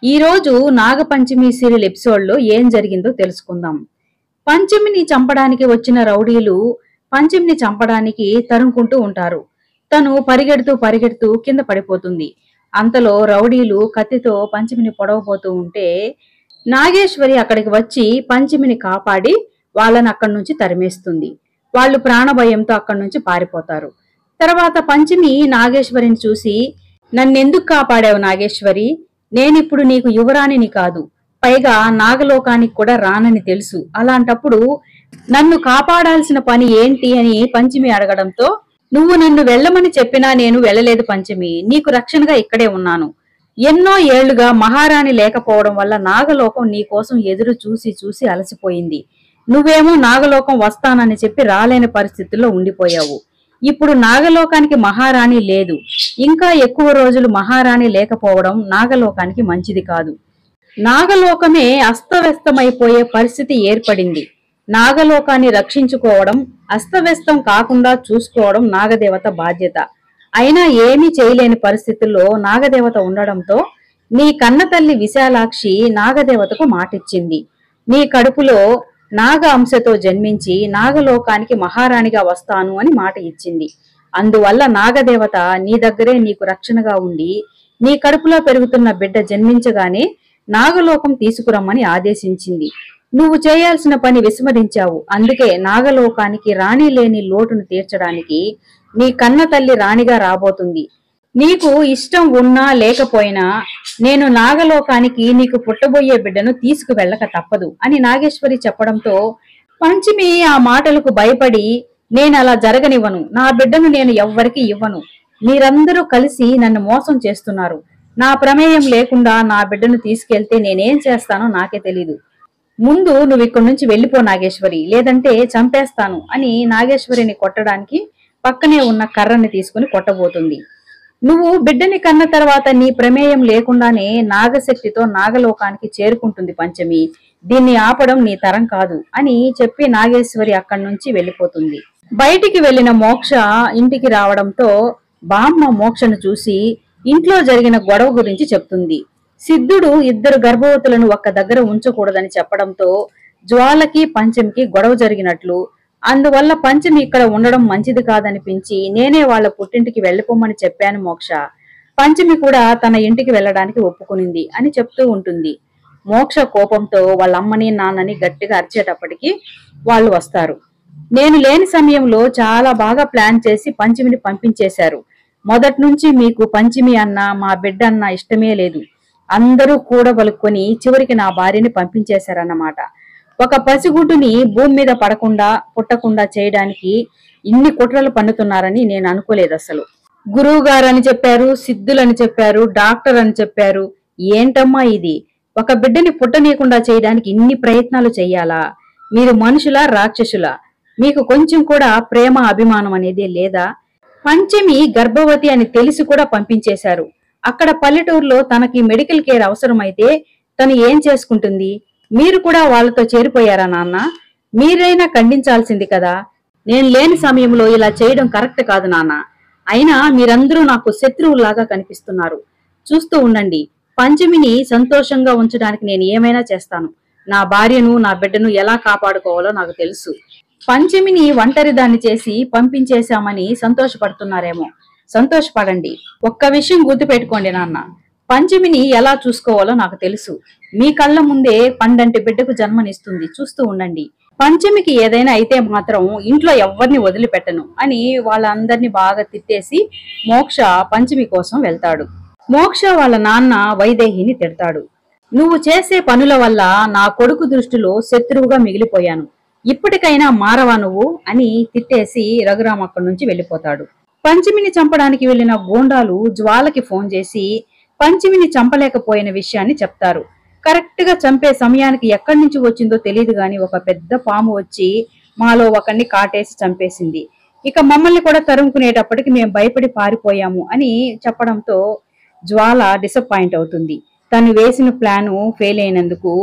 ఈ రోజు Nag Panchami serial episode లో ఏం జరిగిందో తెలుసుకుందాం. పంచమిని చంపడానికి వచ్చిన రౌడీలు పంచమిని చంపడానికి తరుముకుంటూ ఉంటారు. తను పరిగెడుతూ కింద పడిపోతుంది. అంతలో రౌడీలు కత్తితో పంచమిని పొడవబోతూ ఉంటే నాగేశ్వరి అక్కడికి వచ్చి పంచమిని కాపాడి వాళ్ళని అక్కడి నుంచి తరిమేస్తుంది. వాళ్ళు ప్రాణభయంతో అక్కడి నుంచి పారిపోతారు. తర్వాత పంచమి నాగేశ్వరిని చూసి, నన్నెందుకు కాపాడావు నాగేశ్వరి? నేనిప్పుడు నీకు యువరాణిని కాదు, పైగా నాగలోకానికి కూడా రానని తెలుసు. అలాంటప్పుడు నన్ను కాపాడాల్సిన పని ఏంటి అని పంచమి అడగడంతో, నువ్వు నన్ను వెళ్ళమని చెప్పినా నేను వెళ్ళలేదు పంచమి, నీకు రక్షణగా ఇక్కడే ఉన్నాను. ఎన్నో ఏళ్లుగా మహారాణి లేకపోవడం వల్ల నాగలోకం నీ కోసం ఎదురు చూసి అలసిపోయింది. నువ్వేమో నాగలోకం వస్తానని చెప్పి రాలేని పరిస్థితుల్లో ఉండిపోయావు. ఇప్పుడు నాగలోకానికి మహారాణి లేదు. ఇంకా ఎక్కువ రోజులు మహారాణి లేకపోవడం నాగలోకానికి మంచిది కాదు. నాగలోకమే అస్తవ్యస్తమైపోయే పరిస్థితి ఏర్పడింది. నాగలోకాన్ని రక్షించుకోవడం, అస్తవ్యస్తం కాకుండా చూసుకోవడం నాగదేవత బాధ్యత. అయినా ఏమీ చేయలేని పరిస్థితుల్లో నాగదేవత ఉండడంతో నీ కన్నతల్లి విశాలాక్షి నాగదేవతకు మాటిచ్చింది. నీ కడుపులో నాగ అంశతో జన్మించి నాగలోకానికి మహారాణిగా వస్తాను అని మాట ఇచ్చింది. అందువల్ల నాగదేవత నీ దగ్గరే నీకు రక్షణగా ఉండి నీ కడుపులో పెరుగుతున్న బిడ్డ జన్మించగానే నాగలోకం తీసుకురమ్మని ఆదేశించింది. నువ్వు చేయాల్సిన పని విస్మరించావు. అందుకే నాగలోకానికి రాణి లేని లోటును తీర్చడానికి నీ కన్న తల్లి రాణిగా రాబోతుంది. నీకు ఇష్టం ఉన్నా లేకపోయినా నేను నాగలోకానికి నీకు పుట్టబోయే బిడ్డను తీసుకువెళ్ళక తప్పదు అని నాగేశ్వరి చెప్పడంతో పంచమి ఆ మాటలకు భయపడి, నేనలా జరగనివ్వను, నా బిడ్డను నేను ఎవ్వరికి ఇవ్వను, మీరందరూ కలిసి నన్ను మోసం చేస్తున్నారు, నా ప్రమేయం లేకుండా నా బిడ్డను తీసుకెళ్తే నేనేం చేస్తానో నాకే తెలీదు, ముందు నువ్వు ఇక్కడి నుంచి వెళ్ళిపో నాగేశ్వరి, లేదంటే చంపేస్తాను అని నాగేశ్వరిని కొట్టడానికి పక్కనే ఉన్న కర్రని తీసుకుని కొట్టబోతుంది. నువ్వు బిడ్డని కన్న తర్వాత నీ ప్రమేయం లేకుండానే నాగశక్తితో నాగలోకానికి చేరుకుంటుంది పంచమి, దీన్ని ఆపడం నీ తరం కాదు అని చెప్పి నాగేశ్వరి అక్కడి నుంచి వెళ్ళిపోతుంది. బయటికి వెళ్లిన మోక్ష ఇంటికి రావడంతో బామ్మ మోక్షను చూసి ఇంట్లో జరిగిన గొడవ గురించి చెప్తుంది. సిద్ధుడు ఇద్దరు గర్భవతులను ఒక్క దగ్గర ఉంచకూడదని చెప్పడంతో జ్వాలకి పంచమికి గొడవ జరిగినట్లు, అందువల్ల పంచమి ఇక్కడ ఉండడం మంచిది కాదనిపించి నేనే వాళ్ళ పుట్టింటికి వెళ్ళిపోమని చెప్పాను మోక్ష. పంచమి కూడా తన ఇంటికి వెళ్ళడానికి ఒప్పుకునింది అని చెప్తూ ఉంటుంది. మోక్ష కోపంతో వాళ్ళ అమ్మని నాన్నని గట్టిగా అరిచేటప్పటికి వాళ్ళు వస్తారు. నేను లేని సమయంలో చాలా బాగా ప్లాన్ చేసి పంచమిని పంపించేశారు. మొదటి నుంచి మీకు పంచమి అన్న మా బిడ్డ అన్న ఇష్టమే లేదు. అందరూ కూడబలుక్కొని చివరికి నా భార్యని పంపించేశారన్నమాట. ఒక పసిగుడ్డుని భూమి మీద పడకుండా పుట్టకుండా చేయడానికి ఇన్ని కుట్రలు పన్నుతున్నారని నేను అనుకోలేదు అసలు. గురువు గారు అని చెప్పారు, సిద్ధులని చెప్పారు, డాక్టర్ అని చెప్పారు. ఏంటమ్మా ఇది? ఒక బిడ్డని పుట్టనీయకుండా చేయడానికి ఇన్ని ప్రయత్నాలు చెయ్యాలా? మీరు మనుషులా రాక్షసులా? మీకు కొంచెం కూడా ప్రేమ అభిమానం అనేది లేదా? పంచమి గర్భవతి అని తెలిసి కూడా పంపించేశారు. అక్కడ పల్లెటూరులో తనకి మెడికల్ కేర్ అవసరమైతే తను ఏం చేసుకుంటుంది? మీరు కూడా వాళ్ళతో చేరిపోయారా నాన్న? మీరైనా ఖండించాల్సింది కదా. నేను లేని సమయంలో ఇలా చేయడం కరెక్ట్ కాదు నాన్న. అయినా మీరందరూ నాకు శత్రువులాగా కనిపిస్తున్నారు. చూస్తూ ఉండండి, పంచమిని సంతోషంగా ఉంచడానికి నేను ఏమైనా చేస్తాను. నా భార్యను నా బిడ్డను ఎలా కాపాడుకోవాలో నాకు తెలుసు. పంచమిని ఒంటరిదాన్ని చేసి పంపించేశామని సంతోషపడుతున్నారేమో, సంతోషపడండి. ఒక్క విషయం గుర్తుపెట్టుకోండి నాన్న, పంచమిని ఎలా చూసుకోవాలో నాకు తెలుసు. మీ కళ్ళ ముందే పండంటి బిడ్డకు జన్మనిస్తుంది, చూస్తూ ఉండండి. పంచమికి ఏదైనా అయితే మాత్రం ఇంట్లో ఎవ్వరిని వదిలిపెట్టను అని వాళ్ళందరినీ బాగా తిట్టేసి మోక్ష పంచమి కోసం వెళ్తాడు. మోక్ష వాళ్ళ నాన్న వైదేహిని తిడతాడు. నువ్వు చేసే పనుల వల్ల నా కొడుకు దృష్టిలో శత్రువుగా మిగిలిపోయాను, ఇప్పటికైనా మారవా నువ్వు అని తిట్టేసి రఘురామ్ అక్కడి నుంచి వెళ్ళిపోతాడు. పంచమిని చంపడానికి వెళ్లిన గూండాలు జ్వాలకి ఫోన్ చేసి పంచమిని చంపలేకపోయిన విషయాన్ని చెప్తారు. కరెక్ట్ గా చంపే సమయానికి ఎక్కడి నుంచి వచ్చిందో తెలియదు గాని ఒక పెద్ద పాము వచ్చి మాలో ఒకరిని కాటేసి చంపేసింది. ఇక మమ్మల్ని కూడా తరుముకునేటప్పటికి మేము భయపడి పారిపోయాము అని చెప్పడంతో జ్వాల డిసప్పాయింట్ అవుతుంది. తను వేసిన ప్లాను ఫెయిల్ అయినందుకు.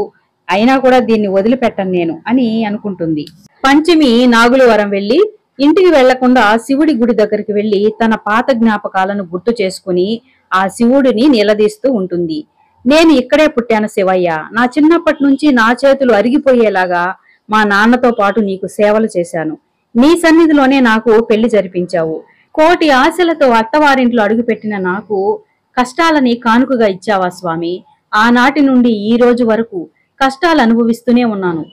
అయినా కూడా దీన్ని వదిలిపెట్టను నేను అని అనుకుంటుంది. పంచమి నాగులవరం వెళ్లి ఇంటికి వెళ్లకుండా శివుడి గుడి దగ్గరికి వెళ్లి తన పాత జ్ఞాపకాలను గుర్తు చేసుకుని ఆ శివుడిని నిలదీస్తూ ఉంటుంది. నేను ఇక్కడే పుట్టాను శివయ్య. నా చిన్నప్పటి నుంచి నా చేతులు అరిగిపోయేలాగా మా నాన్నతో పాటు నీకు సేవలు చేశాను. నీ సన్నిధిలోనే నాకు పెళ్లి జరిపించావు. కోటి ఆశలతో అత్తవారింట్లో అడుగుపెట్టిన నాకు కష్టాలని కానుకగా ఇచ్చావా స్వామి? ఆనాటి నుండి ఈ రోజు వరకు కష్టాలు అనుభవిస్తూనే ఉన్నాను.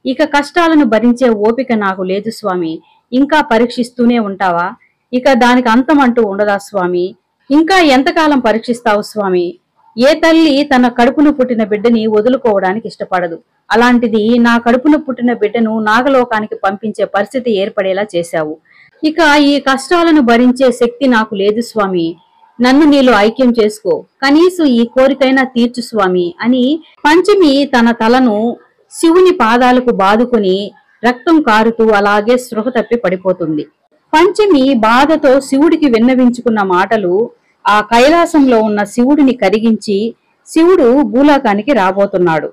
ఇక కష్టాలను భరించే ఓపిక నాకు లేదు స్వామి. ఇంకా పరీక్షిస్తూనే ఉంటావా? ఇక దానికి అంతం అంటూ ఉండదా స్వామి? ఇంకా ఎంతకాలం పరీక్షిస్తావు స్వామి? ఏ తల్లి తన కడుపును పుట్టిన బిడ్డని వదులుకోవడానికి ఇష్టపడదు. అలాంటిది నా కడుపును పుట్టిన బిడ్డను నాగలోకానికి పంపించే పరిస్థితి ఏర్పడేలా చేశావు. ఇక ఈ కష్టాలను భరించే శక్తి నాకు లేదు స్వామి. నన్ను నీలో ఐక్యం చేసుకో, కనీసం ఈ కోరికైనా తీర్చు స్వామి అని పంచమి తన తలను శివుని పాదాలకు బాదుకుని రక్తం కారుతూ అలాగే స్పృహ తప్పి పడిపోతుంది. పంచమి బాధతో శివుడికి విన్నవించుకున్న మాటలు ఆ కైలాసంలో ఉన్న శివుడిని కరిగించి శివుడు భూలోకానికి రాబోతున్నాడు.